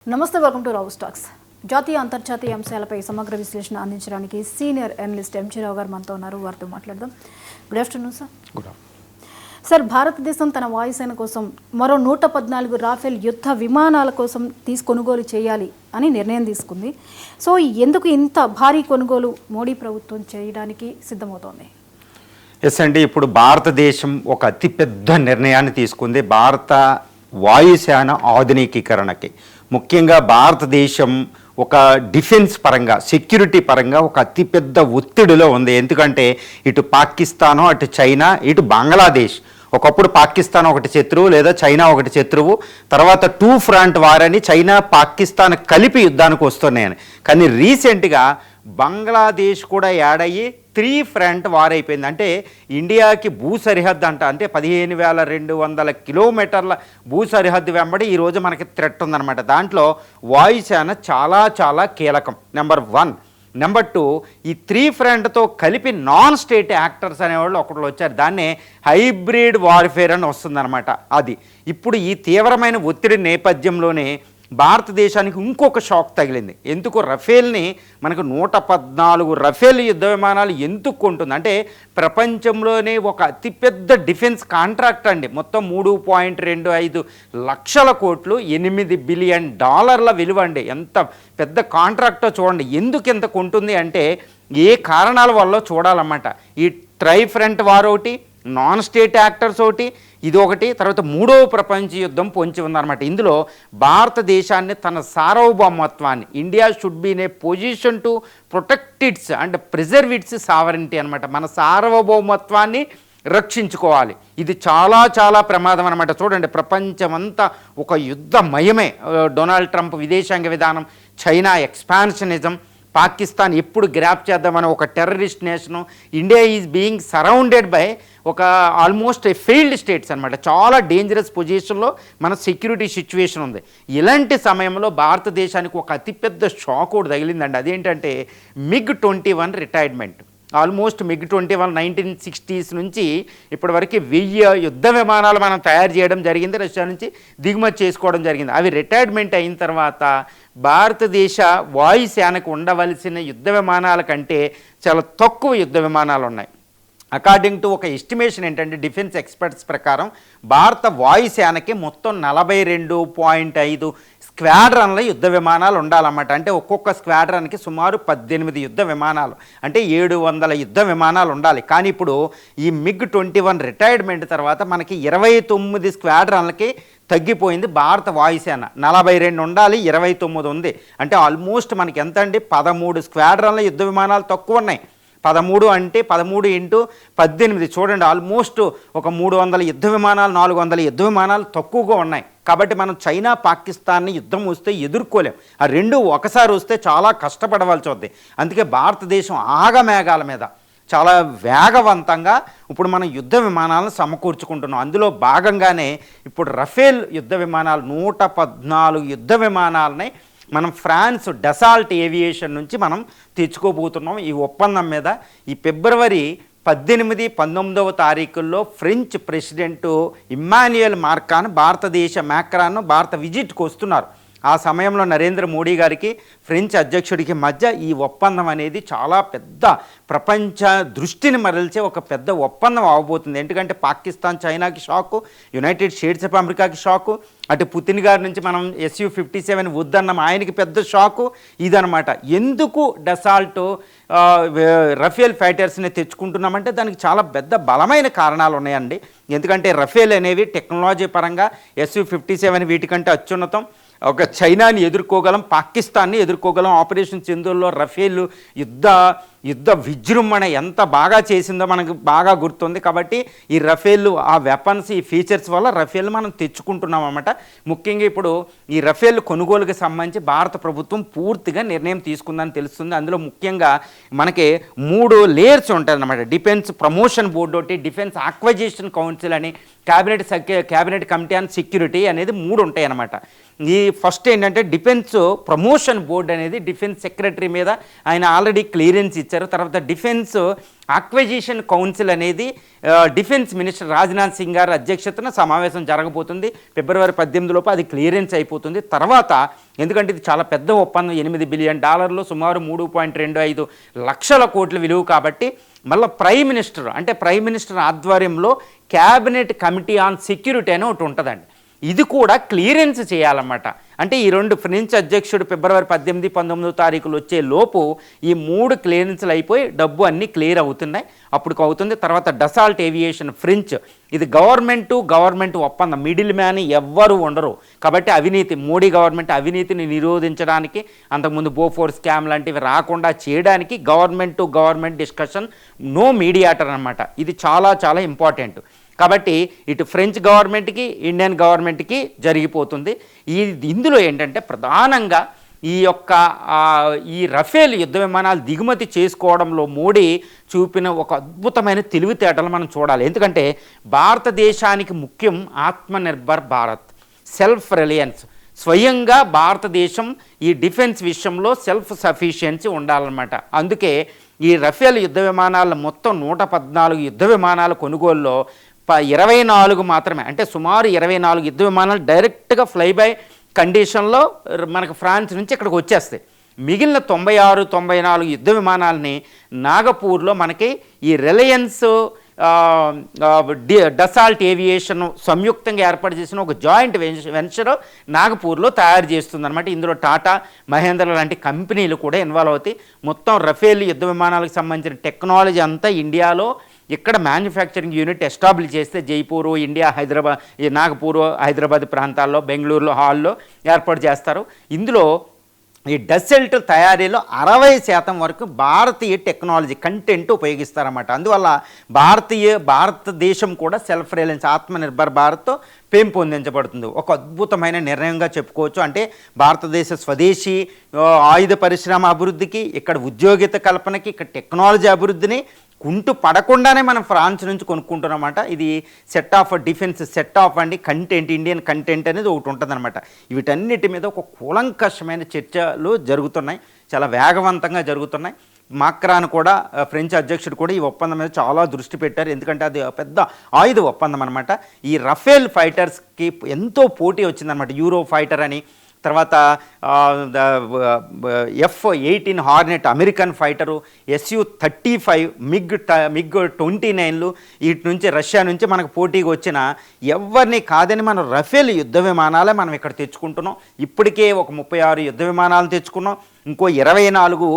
నమస్తే, welcome to Rao stocks. జాతీయ అంతర్జాతీయ అంశాలపై సమగ్ర విశ్లేషణ అందించడానికి సీనియర్ అనలిస్ట్ ఎంజీరావు గారు మనతో ఉన్నారు. వారితో మాట్లాడదాం. Good afternoon sir. సార్, భారతదేశం తన వాయుసేన కోసం మరో 114 రాఫెల్ యుద్ధ విమానాల కోసం కొనుగోలు చేయాలి అని నిర్ణయం తీసుకుంది. సో ఎందుకు ఇంత భారీ కొనుగోలు మోడీ ప్రభుత్వం చేయడానికి సిద్ధమవుతోంది? ఎస్ అండి, ఇప్పుడు భారతదేశం ఒక అతిపెద్ద నిర్ణయాన్ని తీసుకుంది భారత వాయుసేన ఆధునికీకరణకి. ముఖ్యంగా భారతదేశం ఒక డిఫెన్స్ పరంగా, సెక్యూరిటీ పరంగా ఒక అతిపెద్ద ఒత్తిడిలో ఉంది. ఎందుకంటే ఇటు పాకిస్తాను, అటు చైనా, ఇటు బంగ్లాదేశ్. ఒకప్పుడు పాకిస్తాన్ ఒకటి శత్రువు లేదా చైనా ఒకటి శత్రువు, తర్వాత 2 ఫ్రంట్ వార్ అని చైనా పాకిస్తాన్ కలిపి యుద్ధానికి వస్తున్నాయని. కానీ రీసెంట్గా బంగ్లాదేశ్ కూడా యాడ్ అయ్యి 3 ఫ్రంట్ వార్ అయిపోయింది. అంటే ఇండియాకి భూ సరిహద్దు అంటే 15,200 కిలోమీటర్ల భూ సరిహద్దు వెంబడి ఈరోజు మనకి థ్రెట్ ఉందన్నమాట. దాంట్లో వాయుసేన చాలా చాలా కీలకం. నెంబర్ 1. నెంబర్ 2, ఈ 3 ఫ్రంట్తో కలిపి నాన్ స్టేట్ యాక్టర్స్ అనేవాళ్ళు ఒకళ్ళు వచ్చారు. దాన్నే హైబ్రిడ్ వార్ఫేర్ అని వస్తుందన్నమాట. అది ఇప్పుడు ఈ తీవ్రమైన ఒత్తిడి నేపథ్యంలోనే భారతదేశానికి ఇంకొక షాక్ తగిలింది. ఎందుకు రఫేల్ని మనకు 114 రఫేల్ యుద్ధ విమానాలు ఎందుకు కొంటుంది అంటే ప్రపంచంలోనే ఒక అతిపెద్ద డిఫెన్స్ కాంట్రాక్ట్ అండి. మొత్తం 3.25 లక్షల కోట్లు, $8 బిలియన్ విలువ అండి. ఎంత పెద్ద కాంట్రాక్టో చూడండి. ఎందుకు ఎంత కొంటుంది అంటే ఏ కారణాల వల్ల చూడాలన్నమాట. ఈ ట్రై ఫ్రంట్ వార్ ఒకటి, నాన్ స్టేట్ యాక్టర్స్ ఒకటి, ఇది ఒకటి, తర్వాత 3వ ప్రపంచ యుద్ధం పొంచి ఉందన్నమాట. ఇందులో భారతదేశాన్ని తన సార్వభౌమత్వాన్ని, India should be in a position to protect its and preserve its sovereignty అనమాట. మన సార్వభౌమత్వాన్ని రక్షించుకోవాలి. ఇది చాలా చాలా ప్రమాదం అనమాట. చూడండి, ప్రపంచమంతా ఒక యుద్ధమయమే. డొనాల్డ్ ట్రంప్ విదేశాంగ విధానం, చైనా ఎక్స్పాన్షనిజం, పాకిస్తాన్ ఎప్పుడు గ్రాప్ చేద్దామని ఒక terrorist nation, India is being surrounded by ఒక ఆల్మోస్ట్ ఫెయిల్డ్ స్టేట్స్ అనమాట. చాలా డేంజరస్ పొజిషన్లో మన సెక్యూరిటీ సిచ్యువేషన్ ఉంది. ఇలాంటి సమయంలో భారతదేశానికి ఒక అతిపెద్ద షాక్ కూడా తగిలిందండి. అదేంటంటే MiG-21 retirement. Almost MiG-21 1960s నుంచి ఇప్పటి వరకు 1000 యుద్ధ విమానాలు మనం తయారు చేయడం జరిగింది. రష్యా నుంచి దిగుమతి చేసుకోవడం జరిగింది. అవి రిటైర్మెంట్ అయిన తర్వాత భారతదేశ వాయుసేనకు ఉండవలసిన యుద్ధ విమానాల కంటే చాలా తక్కువ యుద్ధ విమానాలు ఉన్నాయి. అకార్డింగ్ టు ఒక ఎస్టిమేషన్ ఏంటంటే డిఫెన్స్ ఎక్స్పర్ట్స్ ప్రకారం భారత వాయుసేనకి మొత్తం 42.5 స్క్వాడ్రన్ల యుద్ధ విమానాలు ఉండాలన్నమాట. అంటే ఒక్కొక్క స్క్వాడ్రన్కి సుమారు 18 యుద్ధ విమానాలు, అంటే 700 యుద్ధ విమానాలు ఉండాలి. కానీ ఇప్పుడు ఈ MiG-21 రిటైర్మెంట్ తర్వాత మనకి 29 స్క్వాడ్రన్లకి తగ్గిపోయింది భారత వాయుసేన. 42 ఉండాలి, 29 ఉంది. అంటే ఆల్మోస్ట్ మనకి ఎంత అండి, 13 స్క్వాడ్రన్ల యుద్ధ విమానాలు తక్కువ ఉన్నాయి. 13 అంటే 13 × 18 చూడండి, ఆల్మోస్ట్ ఒక 300 యుద్ధ విమానాలు, 400 యుద్ధ విమానాలు తక్కువగా ఉన్నాయి. కాబట్టి మనం చైనా పాకిస్తాన్ని యుద్ధం వస్తే ఎదుర్కోలేం. ఆ రెండు ఒకసారి వస్తే చాలా కష్టపడవలసి వద్ది. అందుకే భారతదేశం ఆగమేఘాల మీద చాలా వేగవంతంగా ఇప్పుడు మనం యుద్ధ విమానాలను సమకూర్చుకుంటున్నాం. అందులో భాగంగానే ఇప్పుడు రఫేల్ యుద్ధ విమానాలు 114 యుద్ధ విమానాలని మనం ఫ్రాన్స్ డసాల్ట్ ఏవియేషన్ నుంచి మనం తెచ్చుకోబోతున్నాం. ఈ ఒప్పందం మీద ఈ ఫిబ్రవరి 18, 19వ తారీఖుల్లో ఫ్రెంచ్ ప్రెసిడెంట్ ఇమ్మాన్యుయల్ మాక్రాన్ భారత విజిట్కి వస్తున్నారు. ఆ సమయంలో నరేంద్ర మోడీ గారికి ఫ్రెంచ్ అధ్యక్షుడికి మధ్య ఈ ఒప్పందం అనేది చాలా పెద్ద ప్రపంచ దృష్టిని మరల్చే ఒక పెద్ద ఒప్పందం అవబోతుంది. ఎందుకంటే పాకిస్తాన్ చైనాకి షాకు, యునైటెడ్ స్టేట్స్ ఆఫ్ అమెరికాకి షాకు, అటు పుతిన్ గారి నుంచి మనం Su-57 వద్దన్నాం, ఆయనకి పెద్ద షాకు ఇదనమాట. ఎందుకు డసాల్ట్ రఫేల్ ఫైటర్స్ని తెచ్చుకుంటున్నామంటే దానికి చాలా పెద్ద బలమైన కారణాలు ఉన్నాయండి. ఎందుకంటే రఫేల్ అనేవి టెక్నాలజీ పరంగా Su-57 వీటికంటే అత్యున్నతం. ఒక చైనాని ఎదుర్కోగలం, పాకిస్తాన్ని ఎదుర్కోగలం. ఆపరేషన్ సింధూర్లో రఫేల్ యుద్ధ విజృంభణ ఎంత బాగా చేసిందో మనకు బాగా గుర్తుంది. కాబట్టి ఈ రఫేల్, ఆ వెపన్స్, ఈ ఫీచర్స్ వల్ల రఫేల్ మనం తెచ్చుకుంటున్నాం అన్నమాట. ముఖ్యంగా ఇప్పుడు ఈ రఫేల్ కొనుగోలుకి సంబంధించి భారత ప్రభుత్వం పూర్తిగా నిర్ణయం తీసుకుందని తెలుస్తుంది. అందులో ముఖ్యంగా మనకి 3 లేయర్స్ ఉంటాయి అన్నమాట. డిఫెన్స్ ప్రమోషన్ బోర్డు ఒకటి, డిఫెన్స్ అక్విజిషన్ కౌన్సిల్ అని, క్యాబినెట్ కమిటీ ఆన్ సెక్యూరిటీ అనేది 3 ఉంటాయి అన్నమాట. ఈ ఫస్ట్ ఏంటంటే డిఫెన్స్ ప్రమోషన్ బోర్డు అనేది డిఫెన్స్ సెక్రటరీ మీద ఆయన ఆల్రెడీ క్లియరెన్స్ ఇచ్చారు. తర్వాత డిఫెన్స్ అక్విజిషన్ కౌన్సిల్ అనేది డిఫెన్స్ మినిస్టర్ రాజ్నాథ్ సింగ్ గారి అధ్యక్షతన సమావేశం జరగబోతుంది. ఫిబ్రవరి 18 లోపు అది క్లియరెన్స్ అయిపోతుంది. తర్వాత ఎందుకంటే ఇది చాలా పెద్ద ఒప్పందం, $8 బిలియన్, సుమారు 3.25 లక్షల కోట్ల విలువ కాబట్టి మళ్ళీ ప్రైమ్ మినిస్టర్ ఆధ్వర్యంలో క్యాబినెట్ కమిటీ ఆన్ సెక్యూరిటీ అని ఒకటి ఉంటుందండి. ఇది కూడా క్లియరెన్స్ చేయాలన్నమాట. అంటే ఈ 2 ఫ్రెంచ్ అధ్యక్షుడు ఫిబ్రవరి 18, 19 తారీఖులు వచ్చే లోపు ఈ 3 క్లియరెన్స్లు అయిపోయి డబ్బు అన్నీ క్లియర్ అవుతున్నాయి. అప్పుడు అవుతుంది. తర్వాత డసాల్ట్ ఏవియేషన్ ఫ్రెంచ్, ఇది గవర్నమెంట్ ఒప్పందం, మిడిల్ మ్యాన్ ఎవ్వరు ఉండరు కాబట్టి మోడీ గవర్నమెంట్ అవినీతిని నిరోధించడానికి, అంతకుముందు బోఫోర్ స్కామ్ లాంటివి రాకుండా చేయడానికి గవర్నమెంట్ డిస్కషన్, నో మీడియాటర్ అన్నమాట. ఇది చాలా చాలా ఇంపార్టెంట్. కాబట్టి ఇటు ఫ్రెంచ్ గవర్నమెంట్కి ఇండియన్ గవర్నమెంట్కి జరిగిపోతుంది. ఇందులో ఏంటంటే ప్రధానంగా ఈ రఫేల్ యుద్ధ విమానాలు దిగుమతి చేసుకోవడంలో మోడీ చూపిన ఒక అద్భుతమైన తెలివితేటలు మనం చూడాలి. ఎందుకంటే భారతదేశానికి ముఖ్యం ఆత్మనిర్భర్ భారత్, సెల్ఫ్ రిలయన్స్. స్వయంగా భారతదేశం ఈ డిఫెన్స్ విషయంలో సెల్ఫ్ సఫిషియన్సీ ఉండాలన్నమాట. అందుకే ఈ రఫేల్ యుద్ధ విమానాల మొత్తం 114 యుద్ధ విమానాల కొనుగోలులో 24 మాత్రమే, అంటే సుమారు 24 యుద్ధ విమానాలు డైరెక్ట్గా ఫ్లైబై కండిషన్లో మనకు ఫ్రాన్స్ నుంచి ఇక్కడికి వచ్చేస్తాయి. మిగిలిన 96-94 యుద్ధ విమానాలని నాగపూర్లో మనకి ఈ రిలయన్స్ డసాల్ట్ ఏవియేషన్ సంయుక్తంగా ఏర్పాటు చేసిన ఒక జాయింట్ వెంచర్ నాగపూర్లో తయారు చేస్తుంది అనమాట. ఇందులో టాటా, మహేంద్ర లాంటి కంపెనీలు కూడా ఇన్వాల్వ్ అవుతాయి. మొత్తం రఫేల్ యుద్ధ విమానాలకు సంబంధించిన టెక్నాలజీ అంతా ఇండియాలో ఇక్కడ మ్యానుఫ్యాక్చరింగ్ యూనిట్ ఎస్టాబ్లిష్ చేస్తే జైపూరు, నాగపూర్, హైదరాబాద్ ప్రాంతాల్లో, బెంగళూరులో హాల్లో ఏర్పాటు చేస్తారు. ఇందులో ఈ డసెల్ట్ తయారీలో 60% వరకు భారతీయ టెక్నాలజీ కంటెంట్ ఉపయోగిస్తారన్నమాట. అందువల్ల భారతదేశం కూడా సెల్ఫ్ రిలయన్స్, ఆత్మనిర్భర్ భారత్తో పెంపొందించబడుతుంది. ఒక అద్భుతమైన నిర్ణయంగా చెప్పుకోవచ్చు. అంటే భారతదేశ స్వదేశీ ఆయుధ పరిశ్రమ అభివృద్ధికి, ఇక్కడ ఉద్యోగిత కల్పనకి, ఇక్కడ టెక్నాలజీ అభివృద్ధిని కుంటు పడకుండానే మనం ఫ్రాన్స్ నుంచి కొనుక్కుంటున్నమాట. ఇది డిఫెన్స్ సెట్ ఆఫ్ అండి కంటెంట్, ఇండియన్ కంటెంట్ అనేది ఒకటి ఉంటుందన్నమాట. వీటన్నిటి మీద ఒక కూలంకషమైన చర్చలు జరుగుతున్నాయి, చాలా వేగవంతంగా జరుగుతున్నాయి. మాక్రాన్ కూడా, ఫ్రెంచ్ అధ్యక్షుడు కూడా ఈ ఒప్పందం మీద చాలా దృష్టి పెట్టారు. ఎందుకంటే అది పెద్ద ఆయుధ ఒప్పందం అనమాట. ఈ రఫేల్ ఫైటర్స్కి ఎంతో పోటీ వచ్చిందనమాట. యూరో ఫైటర్ అని, తర్వాత F-18 hornet American fighter, Su-35 MiG 29లు వీటి నుంచి రష్యా నుంచి మనకు పోటీకి వచ్చిన ఎవరిని కాదని మనం రఫేల్ యుద్ధ విమానాలే మనం ఇక్కడ తెచ్చుకుంటున్నాం. ఇప్పటికే ఒక 36 యుద్ధ విమానాలు తెచ్చుకున్నాం. ఇంకో 24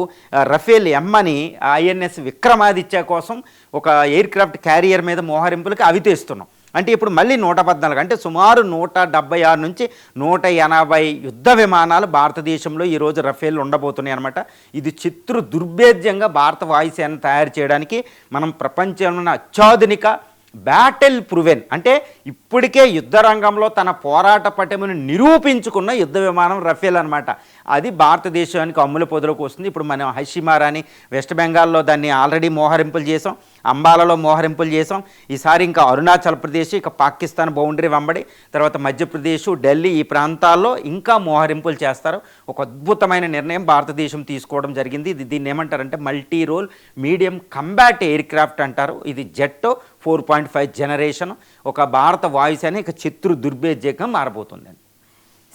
రఫేల్ ఎం అని INS విక్రమాదిత్య కోసం ఒక ఎయిర్ క్రాఫ్ట్ క్యారియర్ మీద మోహరింపులకి అవి తెస్తున్నాం. అంటే ఇప్పుడు మళ్ళీ 114, అంటే సుమారు 176 నుంచి 180 యుద్ధ విమానాలు భారతదేశంలో ఈరోజు రఫేల్ ఉండబోతున్నాయి అనమాట. ఇది దుర్భేద్యంగా భారత వాయుసేన తయారు చేయడానికి మనం ప్రపంచంలో అత్యాధునిక బ్యాటిల్ ప్రూవెన్, అంటే ఇప్పటికే యుద్ధ రంగంలో తన పోరాట పటిమను నిరూపించుకున్న యుద్ధ విమానం రఫేల్ అనమాట. అది భారతదేశానికి అమ్ముల పొదలోకి వస్తుంది. ఇప్పుడు మనం హషిమారాని వెస్ట్ బెంగాల్లో దాన్ని ఆల్రెడీ మోహరింపులు చేసాం, అంబాలాలో మోహరింపులు చేసాం. ఈసారి ఇంకా అరుణాచల్ ప్రదేశ్, ఇక పాకిస్తాన్ బౌండరీ వెంబడి, తర్వాత మధ్యప్రదేశ్, ఢిల్లీ ఈ ప్రాంతాల్లో ఇంకా మోహరింపులు చేస్తారు. ఒక అద్భుతమైన నిర్ణయం భారతదేశం తీసుకోవడం జరిగింది. దీన్ని ఏమంటారంటే multi role medium combat aircraft అంటారు. ఇది జెట్ 4.5 జనరేషన్. ఒక భారత వాయుసేన ఇక దుర్భేద్యంగా మారబోతుందండి.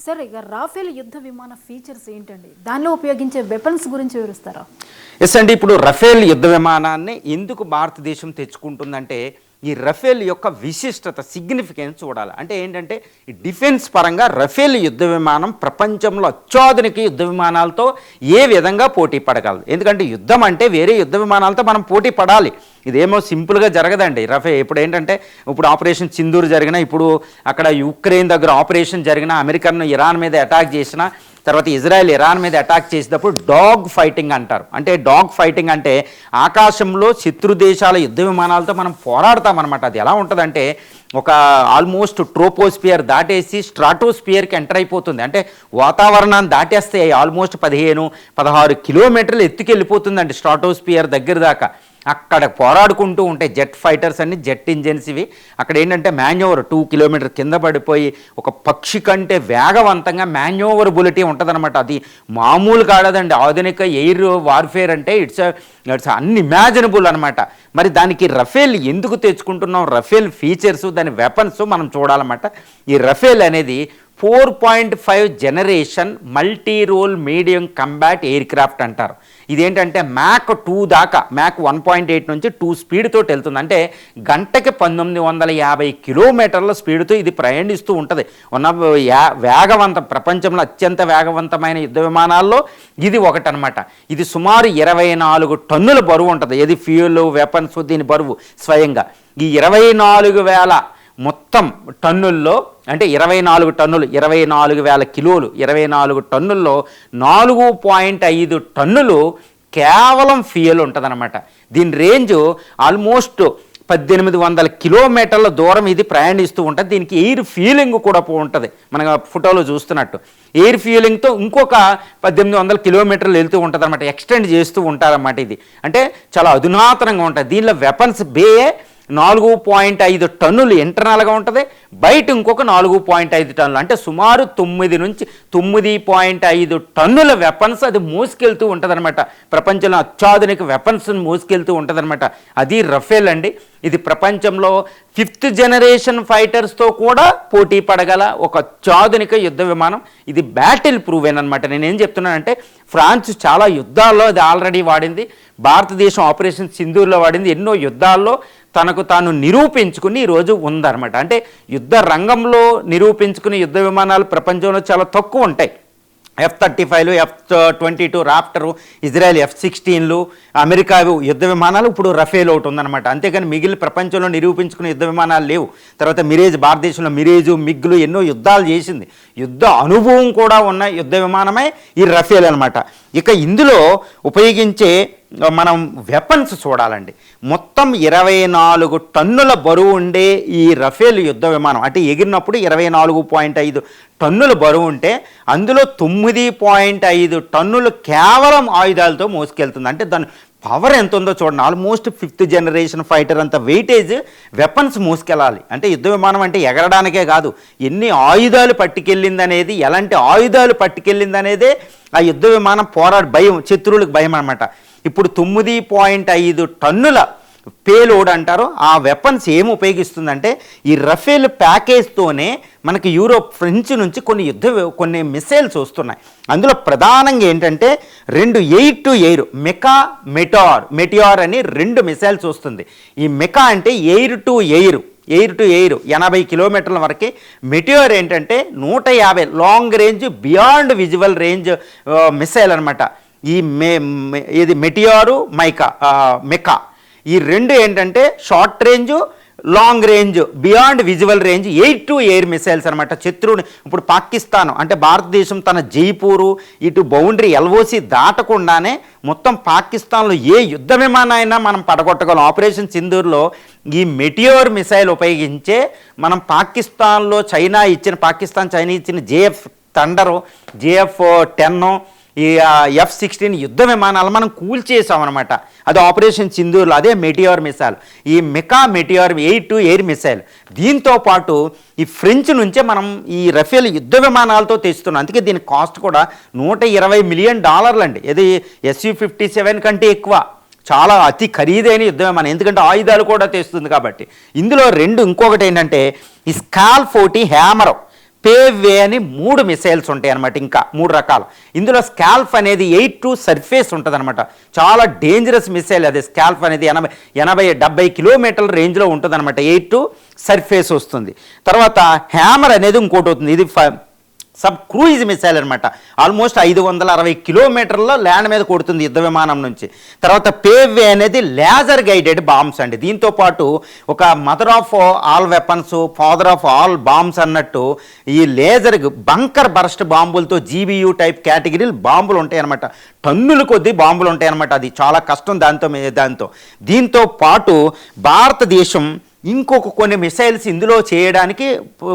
సార్, ఇక రాఫేల్ యుద్ధ విమాన ఫీచర్స్ ఏంటండి, దానిలో ఉపయోగించే వెపన్స్ గురించి వివరిస్తారా? ఎస్ అండి, ఇప్పుడు రఫేల్ యుద్ధ విమానాన్ని ఎందుకు భారతదేశం తెచ్చుకుంటుందంటే ఈ రఫేల్ యొక్క విశిష్టత, సిగ్నిఫికెన్స్ చూడాలి. అంటే ఏంటంటే ఈ డిఫెన్స్ పరంగా రఫేల్ యుద్ధ విమానం ప్రపంచంలో అత్యాధునిక యుద్ధ విమానాలతో ఏ విధంగా పోటీ పడగలదు. ఎందుకంటే యుద్ధం అంటే వేరే యుద్ధ విమానాలతో మనం పోటీ పడాలి. ఇదేమో సింపుల్గా జరగదండి. ఇప్పుడు ఏంటంటే ఇప్పుడు ఆపరేషన్ సింధూర్ జరిగినా, ఇప్పుడు అక్కడ యుక్రెయిన్ దగ్గర ఆపరేషన్ జరిగినా, అమెరికన్ ఇరాన్ మీద అటాక్ చేసినా, తర్వాత ఇజ్రాయెల్ ఇరాన్ మీద అటాక్ చేసేటప్పుడు డాగ్ ఫైటింగ్ అంటారు. అంటే డాగ్ ఫైటింగ్ అంటే ఆకాశంలో శత్రు దేశాల యుద్ధ విమానాలతో మనం పోరాడతామన్నమాట. అది ఎలా ఉంటుందంటే ఒక ఆల్మోస్ట్ ట్రోపోస్పియర్ దాటేసి స్ట్రాటోస్పియర్కి ఎంటర్ అయిపోతుంది. అంటే వాతావరణాన్ని దాటేస్తే ఆల్మోస్ట్ 15-16 కిలోమీటర్లు ఎత్తుకెళ్ళిపోతుందండి స్ట్రాటోస్పియర్ దగ్గర దాకా. అక్కడ పోరాడుకుంటూ ఉంటాయి జెట్ ఫైటర్స్ అన్ని, జెట్ ఇంజన్స్ ఇవి. అక్కడ ఏంటంటే మాన్యూవర్ 2 కిలోమీటర్ కింద పడిపోయి ఒక పక్షి కంటే వేగవంతంగా మాన్యూవరబిలిటీ ఉంటుందన్నమాట. అది మామూలు కాడదండి. ఆధునిక ఎయిర్ వార్ఫేర్ అంటే ఇట్స్ అన్ఇమాజినబుల్ అనమాట. మరి దానికి రఫేల్ ఎందుకు తెచ్చుకుంటున్నాం? రఫేల్ ఫీచర్స్, దాని వెపన్స్ మనం చూడాలన్నమాట. ఈ రఫేల్ అనేది 4.5 generation multi role medium combat aircraft అంటారు. ఇదేంటంటే మ్యాక్ 2 దాకా, మ్యాక్ 1.8 నుంచి 2 స్పీడ్తో వెళ్తుంది. అంటే గంటకి 1950 కిలోమీటర్ల స్పీడ్తో ఇది ప్రయాణిస్తూ ఉంటుంది. ప్రపంచంలో అత్యంత వేగవంతమైన యుద్ధ విమానాల్లో ఇది ఒకటనమాట. ఇది సుమారు 24 టన్నుల బరువు ఉంటుంది. ఇది ఫ్యూయల్, వెపన్స్, దీని బరువు స్వయంగా. ఈ 24,000 మొత్తం టన్నుల్లో, అంటే 24 టన్నులు, 24,000 కిలోలు, 24 టన్నుల్లో 4.5 టన్నులు కేవలం ఫ్యూయల్ ఉంటుందన్నమాట. దీని రేంజ్ ఆల్మోస్ట్ 1800 కిలోమీటర్ల దూరం ఇది ప్రయాణిస్తూ ఉంటుంది. దీనికి ఎయిర్ ఫ్యూలింగ్ కూడా ఉంటుంది. మన ఫోటోలో చూస్తున్నట్టు ఎయిర్ ఫ్యూలింగ్తో ఇంకొక 1800 కిలోమీటర్లు వెళ్తూ ఉంటుంది అనమాట. ఎక్స్టెండ్ చేస్తూ ఉంటారన్నమాట. ఇది అంటే చాలా అధునాతనంగా ఉంటుంది. దీనిలో వెపన్స్ బే 4.5 టన్నులు ఇంటర్నల్గా ఉంటుంది, బయట ఇంకొక 4.5 టన్నులు, అంటే సుమారు 9 నుంచి 9.5 టన్నుల వెపన్స్ అది మోసుకెళ్తూ ఉంటుంది అనమాట. ప్రపంచంలో అత్యాధునిక వెపన్స్ని మోసుకెళ్తూ ఉంటుంది అనమాట. అది రఫేల్ అండి. ఇది ప్రపంచంలో 5th జనరేషన్ ఫైటర్స్తో కూడా పోటీ పడగల ఒక అత్యాధునిక యుద్ధ విమానం. ఇది బ్యాటిల్ ప్రూవెన్ అనమాట. నేనేం చెప్తున్నానంటే ఫ్రాన్స్ చాలా యుద్ధాల్లో అది ఆల్రెడీ వాడింది. భారతదేశం ఆపరేషన్ సింధూర్లో వాడింది. ఎన్నో యుద్ధాల్లో తనకు తాను నిరూపించుకుని ఈరోజు ఉందన్నమాట. అంటే యుద్ధ రంగంలో నిరూపించుకునే యుద్ధ విమానాలు ప్రపంచంలో చాలా తక్కువ ఉంటాయి. F-35లు, F-22 రాప్టరు, ఇజ్రాయెల్ F-16లు, అమెరికా యుద్ధ విమానాలు, ఇప్పుడు రఫేల్ ఒకటి ఉందన్నమాట. అంతేకాని మిగిలిన ప్రపంచంలో నిరూపించుకునే యుద్ధ విమానాలు లేవు. తర్వాత మిరేజ్, భారతదేశంలో మిరేజు, మిగ్గులు ఎన్నో యుద్ధాలు చేసింది. యుద్ధ అనుభవం కూడా ఉన్న యుద్ధ విమానమే ఈ రఫేల్ అనమాట. ఇక ఇందులో ఉపయోగించే మనం వెపన్స్ చూడాలండి. మొత్తం 24 టన్నుల బరువు ఉండే ఈ రఫేల్ యుద్ధ విమానం, అంటే ఎగిరినప్పుడు 24.5 టన్నుల బరువు ఉంటే అందులో 9.5 టన్నులు కేవలం ఆయుధాలతో మోసుకెళ్తుంది. అంటే దాని పవర్ ఎంత ఉందో చూడండి. ఆల్మోస్ట్ 5th జనరేషన్ ఫైటర్ అంత వెయిటేజ్ వెపన్స్ మోసుకెళ్ళాలి. అంటే యుద్ధ విమానం అంటే ఎగరడానికే కాదు, ఎన్ని ఆయుధాలు పట్టుకెళ్ళిందనేది, ఎలాంటి ఆయుధాలు పట్టుకెళ్ళిందనేదే ఆ యుద్ధ విమానం భయం, శత్రువులకు భయం అనమాట. ఇప్పుడు 9.5 టన్నుల పేలోడ్ అంటారు. ఆ వెపన్స్ ఏమి ఉపయోగిస్తుందంటే ఈ రఫేల్ ప్యాకేజ్తోనే మనకి యూరోప్, ఫ్రెంచ్ నుంచి కొన్ని మిసైల్స్ వస్తున్నాయి. అందులో ప్రధానంగా ఏంటంటే 2 ఎయిర్ టు ఎయిర్ మెటియార్ అని 2 మిసైల్స్ వస్తుంది. ఈ మెకా అంటే ఎయిర్ టు ఎయిర్ 80 కిలోమీటర్ల వరకు. మెటియార్ ఏంటంటే 150 long range, beyond visual range missile అనమాట. ఇది మెటియారు, మెకా ఈ 2 ఏంటంటే short range, long range, beyond visual range air to air missiles అనమాట. శత్రువుని ఇప్పుడు పాకిస్తాన్ అంటే భారతదేశం తన జైపూరు ఇటు బౌండరీ ఎల్ఓసి దాటకుండానే మొత్తం పాకిస్తాన్లో ఏ యుద్ధ విమానమైనా మనం పడగొట్టగలం. ఆపరేషన్ సింధూర్లో ఈ మెటియోర్ మిసైల్ ఉపయోగించే మనం పాకిస్తాన్ చైనా ఇచ్చిన జేఎఫ్ థండరు, JF-10, ఈ F-16 యుద్ధ విమానాలు మనం కూల్చేసామన్నమాట. అది ఆపరేషన్ సింధూర్లో. అదే మెటియార్ మిసైల్. ఈ మెటియార్ ఎయిర్ టు ఎయిర్ మిసైల్. దీంతో పాటు ఈ ఫ్రెంచ్ నుంచే మనం ఈ రఫేల్ యుద్ధ విమానాలతో తెస్తున్నాం. అందుకే దీని కాస్ట్ కూడా $120 మిలియన్ అండి. ఇది Su-57 కంటే ఎక్కువ. చాలా అతి ఖరీదైన యుద్ధ విమానం, ఎందుకంటే ఆయుధాలు కూడా తెస్తుంది కాబట్టి. ఇందులో ఇంకొకటి ఏంటంటే ఈ స్కాల్-40 హ్యామర్, పేవే అని 3 మిసైల్స్ ఉంటాయి అనమాట. ఇంకా 3 రకాలు. ఇందులో స్కాల్ఫ్ అనేది ఎయిర్ టు సర్ఫేస్ ఉంటుంది అనమాట. చాలా డేంజరస్ మిసైల్ అది. స్కాల్ఫ్ అనేది 80-70 కిలోమీటర్ల రేంజ్లో ఉంటుంది అనమాట. ఎయిర్ టు సర్ఫేస్ వస్తుంది. తర్వాత హ్యామర్ అనేది ఇంకోటి అవుతుంది. ఇది సబ్ క్రూయిజ్ మిసైల్ అనమాట. ఆల్మోస్ట్ 560 కిలోమీటర్ల ల్యాండ్ మీద కొడుతుంది యుద్ధ విమానం నుంచి. తర్వాత పేవే అనేది లేజర్ గైడెడ్ బాంబ్స్ అండి. దీంతో పాటు ఒక mother of all weapons, father of all bombs అన్నట్టు ఈ లేజర్ బంకర్ బర్స్ట్ బాంబులతో GBU టైప్ కేటగిరీలు బాంబులు ఉంటాయి అనమాట. టన్నుల కొద్దీ బాంబులు ఉంటాయి అనమాట. అది చాలా కష్టం దీంతో పాటు భారతదేశం కొన్ని మిసైల్స్ ఇందులో చేయడానికి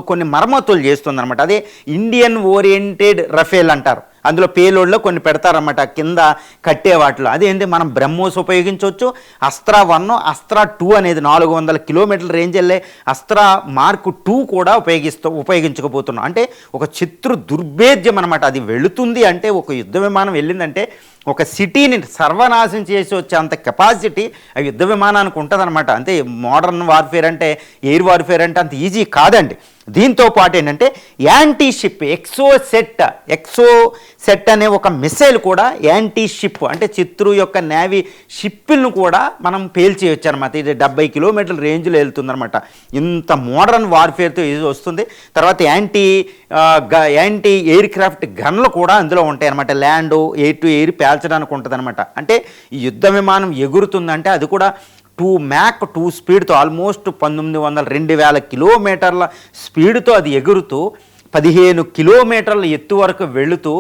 కొన్ని మరమ్మతులు చేస్తుందన్నమాట. అదే ఇండియన్ ఓరియంటెడ్ రఫేల్ అంటారు. అందులో పేలోడ్లో కొన్ని పెడతారన్నమాట కింద కట్టే వాటిలో. అదేంటి మనం బ్రహ్మోస్ ఉపయోగించవచ్చు. అస్త్రా 1, అస్త్రా 2 అనేది 400 కిలోమీటర్ల రేంజ్ వెళ్ళే అస్త్రా మార్క్ 2 కూడా ఉపయోగించకపోతున్నాం. అంటే ఒక శత్రు దుర్భేద్యం అనమాట. అది వెళుతుంది అంటే, ఒక యుద్ధ విమానం వెళ్ళిందంటే ఒక సిటీని సర్వనాశనం చేసి వచ్చే అంత కెపాసిటీ ఆ యుద్ధ విమానానికి ఉంటుందన్నమాట. అంటే మోడర్న్ వార్ఫేర్ అంటే, ఎయిర్ వార్ఫేర్ అంటే అంత ఈజీ కాదండి. దీంతో పాటు ఏంటంటే యాంటీ షిప్ ఎక్సోసెట్ అనే ఒక మిసైల్ కూడా యాంటీ షిప్ అంటే శత్రు యొక్క నేవీ షిప్లను కూడా మనం పేల్చేయచ్చు అనమాట. ఇది 70 కిలోమీటర్ల రేంజ్లో వెళ్తుందనమాట. ఇంత మోడర్న్ వార్ఫేర్తో ఇది వస్తుంది. తర్వాత యాంటీ ఎయిర్ క్రాఫ్ట్ గన్లు కూడా అందులో ఉంటాయి అనమాట. ల్యాండ్ ఎయిర్ టు ఎయిర్ పేల్చడానికి ఉంటుంది అనమాట. అంటే ఈ యుద్ధ విమానం ఎగురుతుందంటే అది కూడా Mach 2 స్పీడ్తో ఆల్మోస్ట్ 2000 కిలోమీటర్ల స్పీడ్తో అది ఎగురుతూ 15 కిలోమీటర్ల ఎత్తు వరకు వెళుతూ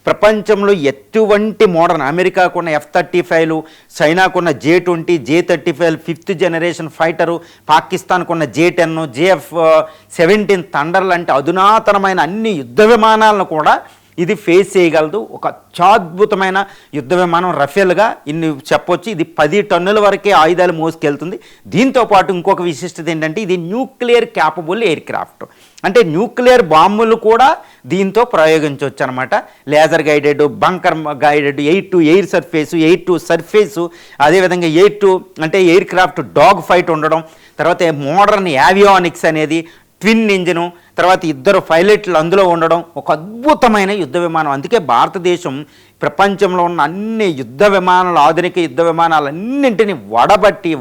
ప్రపంచంలో ఎటువంటి మోడర్న్ అమెరికాకున్న F-35లు, చైనాకున్న J-20, J-35 5th generation fighter, పాకిస్తాన్కున్న J-10, JF-17 థండర్ లాంటి అధునాతనమైన అన్ని యుద్ధ విమానాలను కూడా ఇది ఫేస్ చేయగలదు. ఒక అత్యద్భుతమైన యుద్ధ విమానం రఫేల్గా ఇన్ని చెప్పొచ్చు. ఇది 10 టన్నుల వరకే ఆయుధాలు మోసుకెళ్తుంది. దీంతోపాటు ఇంకొక విశిష్టత ఏంటంటే ఇది న్యూక్లియర్ క్యాపబుల్ ఎయిర్ క్రాఫ్ట్. అంటే న్యూక్లియర్ బాంబులు కూడా దీంతో ప్రయోగించవచ్చు అనమాట. Laser guided, bunker guided, air to air surface, air to surface, అదేవిధంగా ఎయిర్ టు అంటే ఎయిర్ క్రాఫ్ట్ డాగ్ ఫైట్ ఉండడం, తర్వాత మోడర్న్ యావియానిక్స్ అనేది, ట్విన్ ఇంజిను, తర్వాత 2 పైలట్లు అందులో ఉండడం, ఒక అద్భుతమైన యుద్ధ విమానం. అందుకే భారతదేశం ప్రపంచంలో ఉన్న అన్ని యుద్ధ విమానాలు, ఆధునిక యుద్ధ విమానాలన్నింటినీ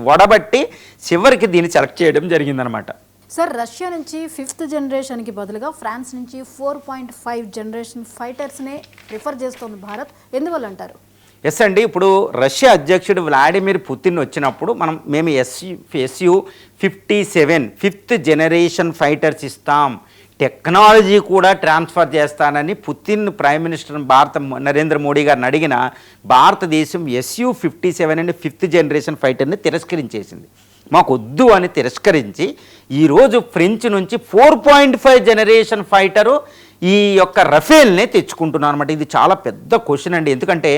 వడబట్టి చివరికి దీన్ని సెలెక్ట్ చేయడం జరిగిందనమాట. సార్, రష్యా నుంచి 5th జనరేషన్కి బదులుగా ఫ్రాన్స్ నుంచి 4.5 జనరేషన్ ఫైటర్స్నే ప్రిఫర్ చేస్తోంది భారత్. ఎందువల్ల అంటారు? ఎస్ అండి, ఇప్పుడు రష్యా అధ్యక్షుడు వ్లాడిమిర్ పుతిన్ వచ్చినప్పుడు మేము SU-57 5th జనరేషన్ ఫైటర్స్ ఇస్తాం, టెక్నాలజీ కూడా ట్రాన్స్ఫర్ చేస్తానని Putin prime minister Narendra Modi గారిని అడిగిన భారతదేశం SU-57 అండ్ 5th జనరేషన్ ఫైటర్ని తిరస్కరించేసింది. మాకు వద్దు అని తిరస్కరించి ఈరోజు ఫ్రెంచ్ నుంచి 4.5 జనరేషన్ ఫైటరు ఈ యొక్క రఫేల్ని తెచ్చుకుంటున్నాను అనమాట. ఇది చాలా పెద్ద క్వశ్చన్ అండి. ఎందుకంటే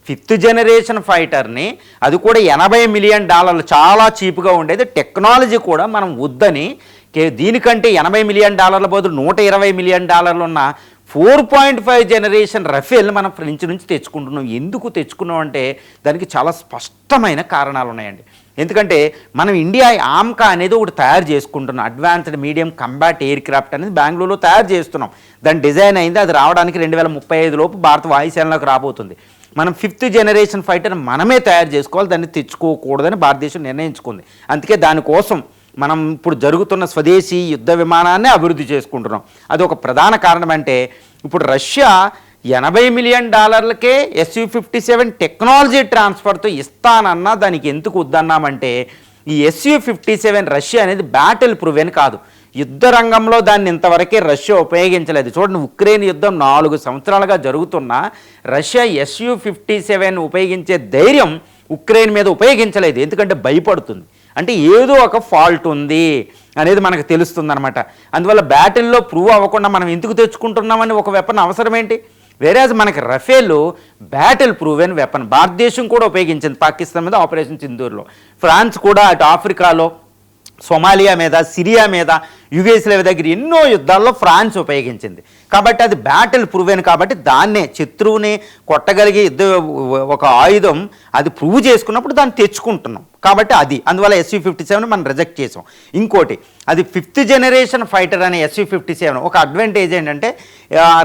5th జనరేషన్ ఫైటర్ని అది కూడా $80 మిలియన్ చాలా చీప్గా ఉండేది. టెక్నాలజీ కూడా మనం వద్దని దీనికంటే $80 మిలియన్ బదులు $120 మిలియన్ ఉన్న 4.5 జనరేషన్ రఫేల్ మనం ఫ్రెంచ్ నుంచి తెచ్చుకుంటున్నాం. ఎందుకు తెచ్చుకున్నాం అంటే దానికి చాలా స్పష్టమైన కారణాలు ఉన్నాయండి. ఎందుకంటే మనం ఇండియా ఆమ్కా అనేది ఒకటి తయారు చేసుకుంటున్నాం. Advanced medium combat air craft అనేది బెంగళూరులో తయారు చేస్తున్నాం. దాని డిజైన్ అయింది. అది రావడానికి 2035 లోపు భారత వాయుసేనలోకి రాబోతుంది. మనం 5th జనరేషన్ ఫైటర్ మనమే తయారు చేసుకోవాలి, దాన్ని తెచ్చుకోకూడదని భారతదేశం నిర్ణయించుకుంది. అందుకే దానికోసం మనం ఇప్పుడు జరుగుతున్న స్వదేశీ యుద్ధ విమానాన్ని అభివృద్ధి చేసుకుంటున్నాం. అది ఒక ప్రధాన కారణం. అంటే ఇప్పుడు రష్యా $80 మిలియన్ SU-57 టెక్నాలజీ ట్రాన్స్ఫర్తో ఇస్తానన్నా దానికి ఎందుకు వద్దన్నామంటే ఈ SU-57 రష్యా అనేది బ్యాటిల్ ప్రూవెన్ కాదు. యుద్ధ రంగంలో దాన్ని ఇంతవరకే రష్యా ఉపయోగించలేదు. చూడండి, ఉక్రెయిన్ యుద్ధం 4 సంవత్సరాలుగా జరుగుతున్నా రష్యా SU-57 ఉపయోగించే ధైర్యం ఉక్రెయిన్ మీద ఉపయోగించలేదు. ఎందుకంటే భయపడుతుంది. అంటే ఏదో ఒక ఫాల్ట్ ఉంది అనేది మనకు తెలుస్తుంది అనమాట. అందువల్ల బ్యాటిల్లో ప్రూవ్ అవ్వకుండా మనం ఎందుకు తెచ్చుకుంటున్నామని ఒక వెపన్ అవసరం ఏంటి? వేరేజ్ మనకి రఫేల్ బ్యాటిల్ ప్రూవెన్ వెపన్. భారతదేశం కూడా ఉపయోగించింది పాకిస్తాన్ మీద ఆపరేషన్ సింధూర్లో. ఫ్రాన్స్ కూడా అటు ఆఫ్రికాలో, సొమాలియా మీద, సిరియా మీద, యుగేస్లేవియా దగ్గర ఎన్నో యుద్ధాల్లో ఫ్రాన్స్ ఉపయోగించింది. కాబట్టి అది బ్యాటిల్ ప్రూవెన్. కాబట్టి దాన్నే శత్రువుని కొట్టగలిగే ఒక ఆయుధం అది ప్రూవ్ చేసుకున్నప్పుడు దాన్ని తెచ్చుకుంటున్నాం. కాబట్టి అది అందువల్ల SU-57 మనం రిజెక్ట్ చేసాం. ఇంకోటి, అది 5th జనరేషన్ ఫైటర్ అనే SU-57 ఒక అడ్వాంటేజ్ ఏంటంటే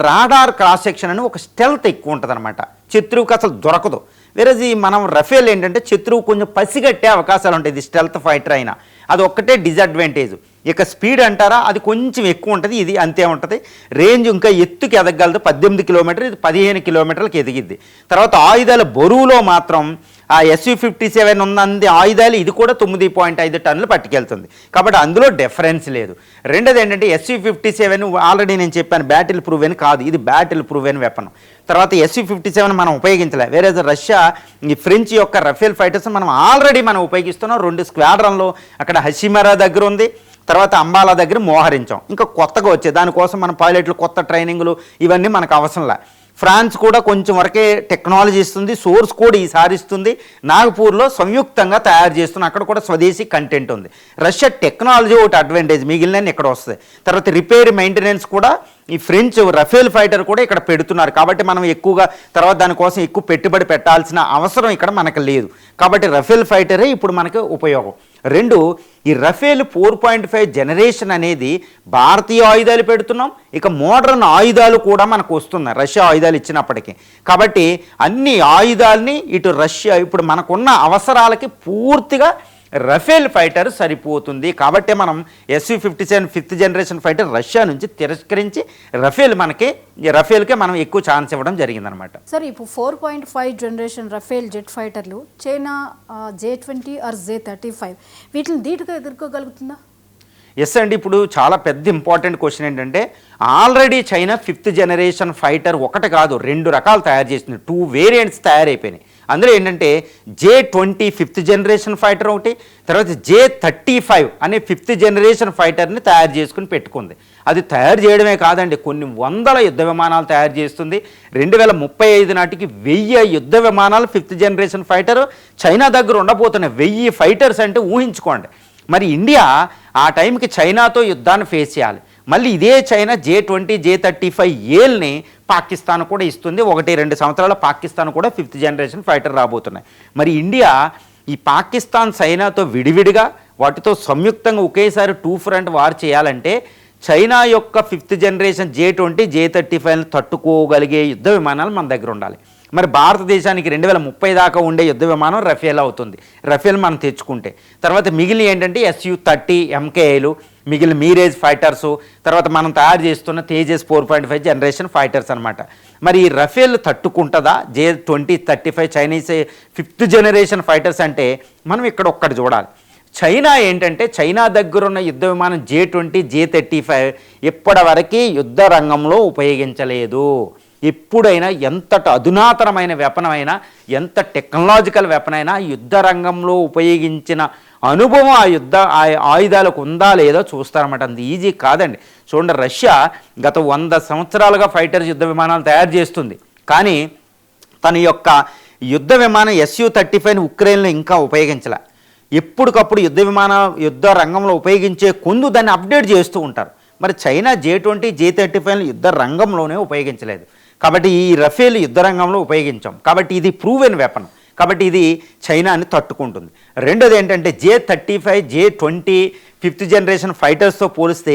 రాడార్ క్రాస్ సెక్షన్ అని ఒక స్టెల్త్ ఎక్కువ ఉంటుంది అనమాట. శత్రువుకి అసలు దొరకదు. వేరేది మనం రఫేల్ ఏంటంటే శత్రువు కొంచెం పసిగట్టే అవకాశాలు ఉంటాయి. ఇది స్టెల్త్ ఫైటర్ అయినా అది ఒక్కటే డిసడ్వాంటేజ్. ఇక స్పీడ్ అంటారా, అది కొంచెం ఎక్కువ ఉంటుంది. ఇది అంతే ఉంటుంది. రేంజ్ ఇంకా ఎత్తుకి ఎదగలదు. 18 కిలోమీటర్లు, ఇది 15 కిలోమీటర్లకు ఎదిగిద్ది. తర్వాత ఆయుధాల బరువులో మాత్రం ఆ SU-57 ఉన్నంది ఆయుధాలు ఇది కూడా 9.5 టన్నులు పట్టుకెళ్తుంది. కాబట్టి అందులో డిఫరెన్స్ లేదు. రెండోది ఏంటంటే SU-57 ఆల్రెడీ నేను చెప్పాను బ్యాటిల్ ప్రూవెన్ కాదు, ఇది బ్యాటిల్ ప్రూవెన్ వెపన్. తర్వాత SU-57 మనం ఉపయోగించలే. వేరే రష్యా ఈ ఫ్రెంచ్ యొక్క రఫేల్ ఫైటర్స్ మనం ఆల్రెడీ ఉపయోగిస్తున్నాం. 2 స్క్వాడ్రన్లు అక్కడ హషిమరా దగ్గర ఉంది, తర్వాత అంబాలా దగ్గర మోహరించాం. ఇంకా కొత్తగా వచ్చే దానికోసం మన పైలట్లు కొత్త ట్రైనింగ్లు ఇవన్నీ మనకు అవసరంలే. ఫ్రాన్స్ కూడా కొంచెం వరకే టెక్నాలజీ ఇస్తుంది, సోర్స్ కూడా ఈసారి ఇస్తుంది. నాగపూర్లో సంయుక్తంగా తయారు చేస్తున్న, అక్కడ కూడా స్వదేశీ కంటెంట్ ఉంది. రష్యా టెక్నాలజీ ఒకటి అడ్వాంటేజ్, మిగిలిన ఇక్కడ వస్తుంది. తర్వాత రిపేర్ మెయింటెనెన్స్ కూడా ఈ ఫ్రెంచ్ రఫేల్ ఫైటర్ కూడా ఇక్కడ పెడుతున్నారు. కాబట్టి మనం ఎక్కువగా తర్వాత దానికోసం ఎక్కువ పెట్టుబడి పెట్టాల్సిన అవసరం ఇక్కడ మనకు లేదు. కాబట్టి రఫేల్ ఫైటరే ఇప్పుడు మనకు ఉపయోగం. రెండు, ఈ రఫేల్ 4.5 జనరేషన్ అనేది భారతీయ ఆయుధాలు పెడుతున్నాం, ఇక మోడర్న్ ఆయుధాలు కూడా మనకు వస్తున్నాయి రష్యా ఆయుధాలు ఇచ్చినప్పటికీ. కాబట్టి అన్ని ఆయుధాలని ఇటు రష్యా ఇప్పుడు మనకున్న అవసరాలకి పూర్తిగా రఫేల్ ఫైటర్ సరిపోతుంది. కాబట్టి మనం Su-57 5th generation fighter Russia నుంచి తిరస్కరించి రఫేల్కే మనం ఎక్కువ ఛాన్స్ ఇవ్వడం జరిగిందనమాట. సార్ ఇప్పుడు 4.5 జనరేషన్ రఫేల్ జెట్ ఫైటర్లు చైనా J-20 ఆర్ J-35 వీటిని ధీటుగా ఎదుర్కోగలుగుతుందా? ఎస్ అండి, ఇప్పుడు చాలా పెద్ద ఇంపార్టెంట్ క్వశ్చన్ ఏంటంటే already China 5th generation fighter ఒకటి కాదు 2 రకాలు తయారు చేసింది. 2 వేరియంట్స్ తయారైపోయినాయి. అందులో ఏంటంటే J-20 5th జనరేషన్ ఫైటర్ ఒకటి, తర్వాత J-35 అనే 5th జనరేషన్ ఫైటర్ని తయారు చేసుకుని పెట్టుకుంది. అది తయారు చేయడమే కాదండి, కొన్ని వందల యుద్ధ విమానాలు తయారు చేస్తుంది. 2035 నాటికి 1000 యుద్ధ విమానాలు 5th జనరేషన్ ఫైటర్ చైనా దగ్గర ఉండబోతున్నాయి. 1000 ఫైటర్స్ అంటే ఊహించుకోండి. మరి ఇండియా ఆ టైంకి చైనాతో యుద్ధాన్ని ఫేస్ చేయాలి. మళ్ళీ ఇదే చైనా J-20 J-35Aల్ని పాకిస్తాన్ కూడా ఇస్తుంది. 1-2 సంవత్సరాల పాకిస్తాన్ కూడా 5th జనరేషన్ ఫైటర్ రాబోతున్నాయి. మరి ఇండియా ఈ పాకిస్తాన్ చైనాతో విడివిడిగా వాటితో సంయుక్తంగా ఒకేసారి 2 ఫ్రంట్ వార్ చేయాలంటే చైనా యొక్క 5th జనరేషన్ J-20 J-35ని తట్టుకోగలిగే యుద్ధ విమానాలు మన దగ్గర ఉండాలి. మరి భారతదేశానికి 2030 దాకా ఉండే యుద్ధ విమానం రఫేల్ అవుతుంది. రఫేల్ మనం తెచ్చుకుంటే తర్వాత మిగిలిన ఏంటంటే Su-30 MKIలు, మిగిలిన మీరేజ్ ఫైటర్సు, తర్వాత మనం తయారు చేస్తున్న తేజస్ 4.5 జనరేషన్ ఫైటర్స్ అనమాట. మరి ఈ రఫేల్ తట్టుకుంటుందా J-20 35 Chinese 5th generation fighters అంటే మనం ఇక్కడ ఒక్కటి చూడాలి. చైనా ఏంటంటే చైనా దగ్గరున్న యుద్ధ విమానం J-20 J-35 ఇప్పటివరకు యుద్ధ రంగంలో ఉపయోగించలేదు. ఎప్పుడైనా ఎంతటి అధునాతనమైన వెపనైనా, ఎంత టెక్నాలజికల్ వెపనైనా యుద్ధ రంగంలో ఉపయోగించిన అనుభవం ఆ ఆయుధాలకు ఉందా లేదో చూస్తారన్నమాట. అంత ఈజీ కాదండి. చూడండి, రష్యా గత 100 సంవత్సరాలుగా ఫైటర్స్ యుద్ధ విమానాలు తయారు చేస్తుంది. కానీ తన యొక్క యుద్ధ విమానం Su-35ని ఉక్రెయిన్లో ఇంకా ఉపయోగించలే. ఎప్పటికప్పుడు యుద్ధ రంగంలో ఉపయోగించే కొందు దాన్ని అప్డేట్ చేస్తూ ఉంటారు. మరి చైనా J-20 J-35ని యుద్ధ రంగంలోనే ఉపయోగించలేదు. కాబట్టి ఈ రఫేల్ యుద్ధ రంగంలో ఉపయోగించాం. కాబట్టి ఇది ప్రూవెన్ వెపన్. కాబట్టి ఇది చైనాని తట్టుకుంటుంది. రెండోది ఏంటంటే J-35 J-20 5th జనరేషన్ ఫైటర్స్తో పోలిస్తే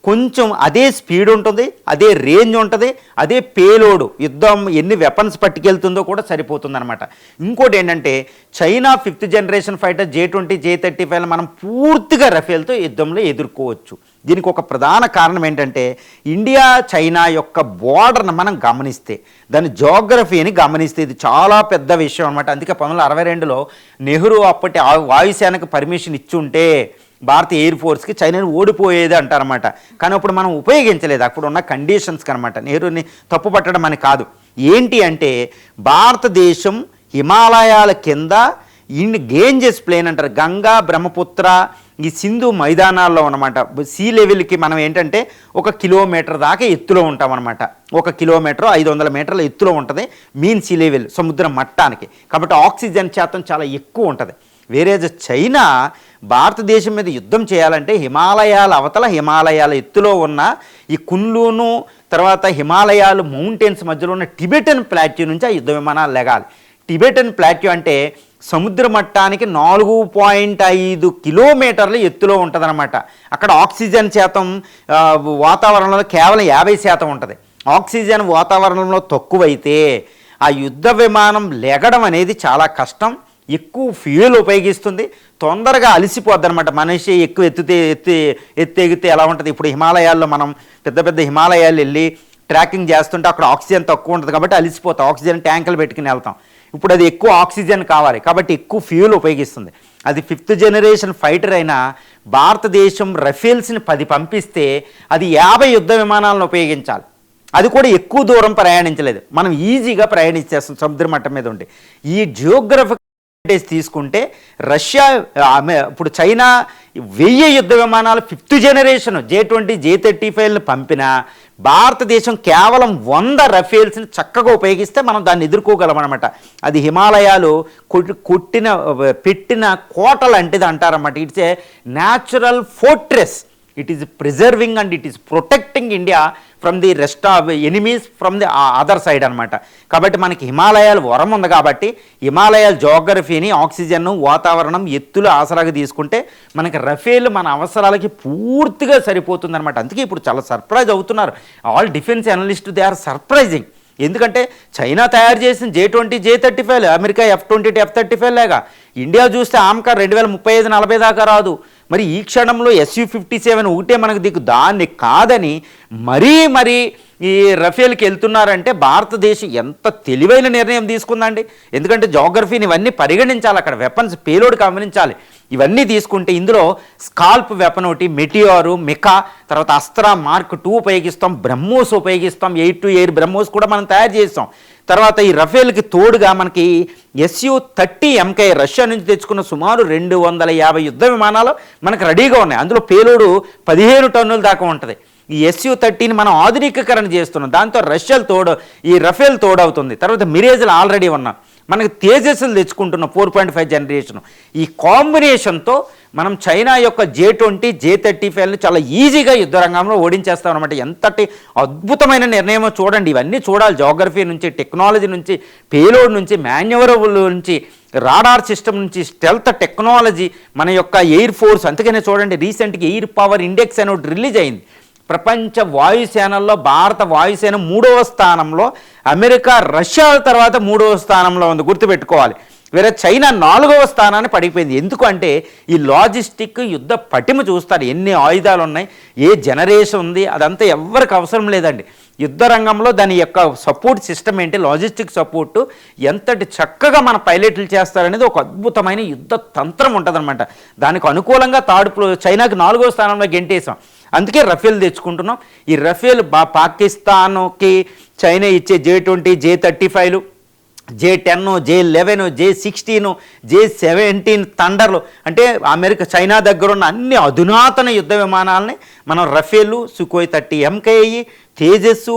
కొంచెం అదే స్పీడ్ ఉంటుంది, అదే రేంజ్ ఉంటుంది, అదే పేలోడు, యుద్ధం ఎన్ని వెపన్స్ పట్టుకెళ్తుందో కూడా సరిపోతుంది అనమాట. ఇంకోటి ఏంటంటే China 5th generation fighter J-20 J-35 మనం పూర్తిగా రఫేల్తో యుద్ధంలో ఎదుర్కోవచ్చు. దీనికి ఒక ప్రధాన కారణం ఏంటంటే ఇండియా చైనా యొక్క బోర్డర్ని మనం గమనిస్తే, దాని జోగ్రఫీని గమనిస్తే ఇది చాలా పెద్ద విషయం అనమాట. అందుకే 1962లో నెహ్రూ అప్పటి వాయుసేనకు పర్మిషన్ ఇచ్చుంటే భారతీయ ఎయిర్ ఫోర్స్కి చైనాని ఓడిపోయేది అంటారన్నమాట. కానీ అప్పుడు మనం ఉపయోగించలేదు, అప్పుడు ఉన్న కండిషన్స్కి అనమాట. నెహ్రూని తప్పు పట్టడం అని కాదు. ఏంటి అంటే భారతదేశం హిమాలయాల కింద గేంజెస్ ప్లేన్ అంటారు, గంగా బ్రహ్మపుత్ర ఈ సింధు మైదానాల్లో ఉన్నమాట. సీ లెవెల్కి మనం ఏంటంటే 1 కిలోమీటర్ దాకా ఎత్తులో ఉంటామన్నమాట. 1 కిలోమీటర్ 500 మీటర్ల ఎత్తులో ఉంటుంది మీన్ సీ లెవెల్, సముద్ర మట్టానికి. కాబట్టి ఆక్సిజన్ శాతం చాలా ఎక్కువ ఉంటుంది. వేరే చైనా భారతదేశం మీద యుద్ధం చేయాలంటే హిమాలయాల అవతల, హిమాలయాల ఎత్తులో ఉన్న ఈ కున్లూను, తర్వాత హిమాలయాలు మౌంటైన్స్ మధ్యలో ఉన్న టిబెటన్ ప్లాట్యూ నుంచి ఆ యుద్ధ విమానాలు లెగాలి. టిబెటన్ ప్లాట్యూ అంటే సముద్ర మట్టానికి 4.5 కిలోమీటర్ల ఎత్తులో ఉంటుందన్నమాట. అక్కడ ఆక్సిజన్ శాతం వాతావరణంలో కేవలం 50% ఉంటుంది. ఆక్సిజన్ వాతావరణంలో తక్కువైతే ఆ యుద్ధ విమానం లెగడం అనేది చాలా కష్టం. ఎక్కువ ఫ్యూయల్ ఉపయోగిస్తుంది, తొందరగా అలసిపోద్ది అనమాట. మనిషి ఎక్కువ ఎత్తితే ఎలా ఉంటుంది. ఇప్పుడు హిమాలయాల్లో మనం పెద్ద హిమాలయాలు వెళ్ళి ట్రాకింగ్ చేస్తుంటే అక్కడ ఆక్సిజన్ తక్కువ ఉంటుంది కాబట్టి అలసిపోతాం, ఆక్సిజన్ ట్యాంకులు పెట్టుకుని వెళ్తాం. ఇప్పుడు అది ఎక్కువ ఆక్సిజన్ కావాలి కాబట్టి ఎక్కువ ఫ్యూయల్ ఉపయోగిస్తుంది. అది 5th జనరేషన్ ఫైటర్ అయినా భారతదేశం రఫేల్స్ని 10 పంపిస్తే అది 50 యుద్ధ విమానాలను ఉపయోగించాలి. అది కూడా ఎక్కువ దూరం ప్రయాణించలేదు, మనం ఈజీగా ప్రయాణించేస్తాం సముద్ర మట్టం మీద ఉండి. ఈ జియోగ్రఫిక్ తీసుకుంటే రష్యా ఇప్పుడు చైనా 1000 యుద్ధ విమానాలు 5th జనరేషన్ J-20 J-35లను పంపినా భారతదేశం కేవలం 100 రఫేల్స్ని చక్కగా ఉపయోగిస్తే మనం దాన్ని ఎదుర్కోగలం అనమాట. అది హిమాలయాలు పెట్టిన కోట లాంటిది అంటారన్నమాట. It's a natural fortress. It is preserving and it is protecting India from the rest of enemies from the other side అనమాట. కాబట్టి మనకి హిమాలయాలు వరం ఉంది కాబట్టి హిమాలయాల జోగ్రఫీని, ఆక్సిజన్, వాతావరణం, ఎత్తులు ఆసరాగా తీసుకుంటే మనకి రఫేల్ మన అవసరాలకి పూర్తిగా సరిపోతుంది అనమాట. అందుకే ఇప్పుడు చాలా సర్ప్రైజ్ అవుతున్నారు all defence analyst. They are surprising. ఎందుకంటే చైనా తయారు చేసిన J-20, J-35, America F-22, F-35 లాగా ఇండియా చూస్తే ఆమ్కా 2035-40 దాకా రాదు. మరి ఈ క్షణంలో Su-57 ఒకటే మనకు దిక్కు, దాన్ని కాదని మరీ ఈ రఫేల్కి వెళ్తున్నారంటే భారతదేశం ఎంత తెలివైన నిర్ణయం తీసుకుందండి. ఎందుకంటే జోగ్రఫీని ఇవన్నీ పరిగణించాలి, అక్కడ వెపన్స్ పేలోడ్ గమనించాలి. ఇవన్నీ తీసుకుంటే ఇందులో స్కాల్ప్ వెపన్ ఒకటి, మెటియోరు, మెకా, తర్వాత అస్త్రా మార్క్ 2 ఉపయోగిస్తాం, బ్రహ్మోస్ ఉపయోగిస్తాం, 8-8 బ్రహ్మోస్ కూడా మనం తయారు చేస్తాం. తర్వాత ఈ రఫేల్కి తోడుగా మనకి Su-30 MK రష్యా నుంచి తెచ్చుకున్న సుమారు 250 యుద్ధ విమానాలు మనకు రెడీగా ఉన్నాయి. అందులో పేలోడు 15 టన్నుల దాకా ఉంటుంది. ఈ Su-30ని మనం ఆధునికీకరణ చేస్తున్నాం. దాంతో ఈ రఫేల్ తోడవుతుంది. తర్వాత మిరేజ్లు ఆల్రెడీ ఉన్నాం. మనకి తేజస్సులు తెచ్చుకుంటున్నాం 4.5 జనరేషన్. ఈ కాంబినేషన్తో మనం చైనా యొక్క J-20, J-35ని చాలా ఈజీగా యుద్ధ రంగంలో ఓడించేస్తాం అనమాట. ఎంతటి అద్భుతమైన నిర్ణయమో చూడండి. ఇవన్నీ చూడాలి. జోగ్రఫీ నుంచి, టెక్నాలజీ నుంచి, పేలోడ్ నుంచి, మాన్యువరబుల్ నుంచి, రాడార్ సిస్టమ్ నుంచి, స్టెల్త్ టెక్నాలజీ, మన యొక్క ఎయిర్ ఫోర్స్. అందుకనే చూడండి రీసెంట్గా ఎయిర్ పవర్ ఇండెక్స్ అని ఒకటి రిలీజ్ అయింది. ప్రపంచ వాయుసేనల్లో భారత వాయుసేన 3వ స్థానంలో, అమెరికా రష్యాల తర్వాత 3వ స్థానంలో ఉంది, గుర్తుపెట్టుకోవాలి. వేరే చైనా 4వ స్థానాన్ని పడిపోయింది. ఎందుకంటే ఈ లాజిస్టిక్ యుద్ధ పటిమ చూస్తారు, ఎన్ని ఆయుధాలు ఉన్నాయి, ఏ జనరేషన్ ఉంది, అదంతా ఎవరికి అవసరం లేదండి. యుద్ధ రంగంలో దాని యొక్క సపోర్ట్ సిస్టమ్ ఏంటి, లాజిస్టిక్ సపోర్టు ఎంతటి చక్కగా మన పైలట్లు చేస్తారనేది ఒక అద్భుతమైన యుద్ధ తంత్రం ఉంటుందన్నమాట. దానికి అనుకూలంగా చైనాకి 4వ స్థానంలో గెంటేసాం. అందుకే రఫేల్ తెచ్చుకుంటున్నాం. ఈ రఫేల్ పాకిస్తాన్కి చైనా ఇచ్చే J-20, J-35, J-10, J-11, J-16, J-17 థండర్లు అంటే చైనా దగ్గర ఉన్న అన్ని అధునాతన యుద్ధ విమానాలని మనం రఫేలు, Sukhoi 30 MKI, తేజస్సు,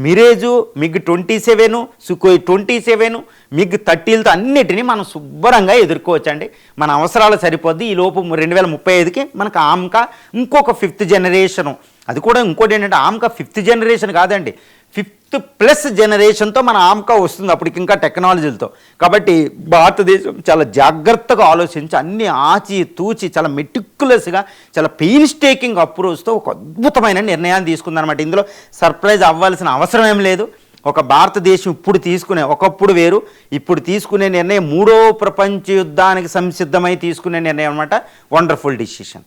మిరేజు, MiG-27, Sukhoi 27, MiG-30లతో అన్నిటినీ మనం శుభ్రంగా ఎదుర్కోవచ్చండి. మన అవసరాలు సరిపోద్ది. ఈ లోపు 2035కి మనకు ఆమ్కా ఇంకొక 5th జనరేషను. అది కూడా ఇంకోటి ఏంటంటే ఆమ్కా 5th జనరేషన్ కాదండి, 5th+ జనరేషన్తో మన ఆమ్కా వస్తుంది అప్పటికి ఇంకా టెక్నాలజీలతో. కాబట్టి భారతదేశం చాలా జాగ్రత్తగా ఆలోచించి అన్ని ఆచి తూచి చాలా మెటిక్యులస్గా చాలా పెయిన్స్టేకింగ్ అప్రోచ్తో ఒక అద్భుతమైన నిర్ణయాన్ని తీసుకుందనమాట. ఇందులో సర్ప్రైజ్ అవ్వాల్సిన అవసరం ఏం లేదు. ఒక భారతదేశం ఒకప్పుడు వేరు, ఇప్పుడు తీసుకునే నిర్ణయం 3వ ప్రపంచ యుద్ధానికి సంసిద్ధమై తీసుకునే నిర్ణయం అనమాట. Wonderful decision.